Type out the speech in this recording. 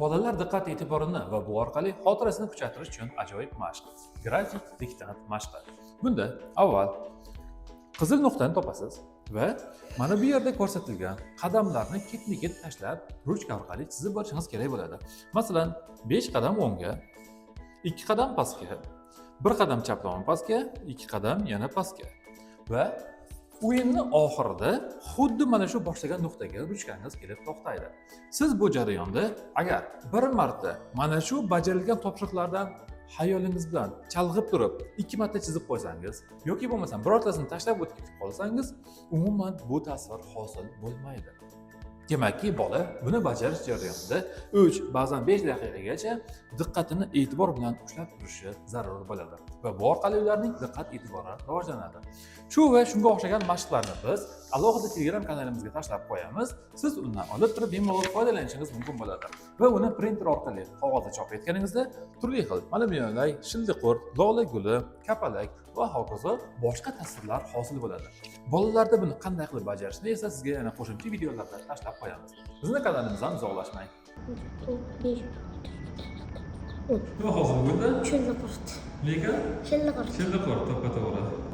Bolalar diqqat e'tiborini va bu orqali xotirasini kuchaytirish uchun ajoyib mashq. Grafik diktant mashqi. Bunda avval qizil nuqtani topasiz va mana bu yerda ko'rsatilgan qadamlarni ketma-ket tashlab, ruchka orqali chizib borishingiz kerak bo'ladi. Masalan, 5 qadam o'ngga, 2 qadam pastga, 1 qadam chap tomon pastga, 2 qadam yana pastga va o'yinni oxirida xuddi mana shu boshlagan nuqtaga ruchkangiz kelib to'xtaydi. Siz bu jarayonda agar bir marta mana shu bajarilgan topshiriqlardan hayolingiz bilan chalg'ib turib 2 marta chizib qo'ysangiz yoki bo'lmasam birortasini tashlab o'tib ketib qolsangiz, umuman bu tasvir hosil bo'lmaydi. Demakki, bola buni bajarish jarayonida 3, ba'zan 5 daqiqagacha diqqatini e'tibor bilan ushlab turishi zarur bo'ladi va bu orqali ularning diqqat e'tibori rivojlanadi. Shu va shunga o'xshagan mashqlarni biz alohida Telegram kanalimizga tashlab qo'yamiz. Siz undan olib turib bemalol foydalanishingiz mumkin bo'ladi. Va uni printer orqali qog'ozda chop etganingizda turli xil mana bunday shildiqurt, lola guli, kapalak va hokazo boshqa tasvirlar hosil bo'ladi. Bolalarda buni qanday qilib bajarishni esa sizga yana qo'shimcha videolarda tashlab qo'yamiz. Bizning kanalimizdan uzoqlashmang. Va hozir bo'ldi. Shildiqurt. Lekin Shildiqurt. shildiqurt to'ppa to'g'ri.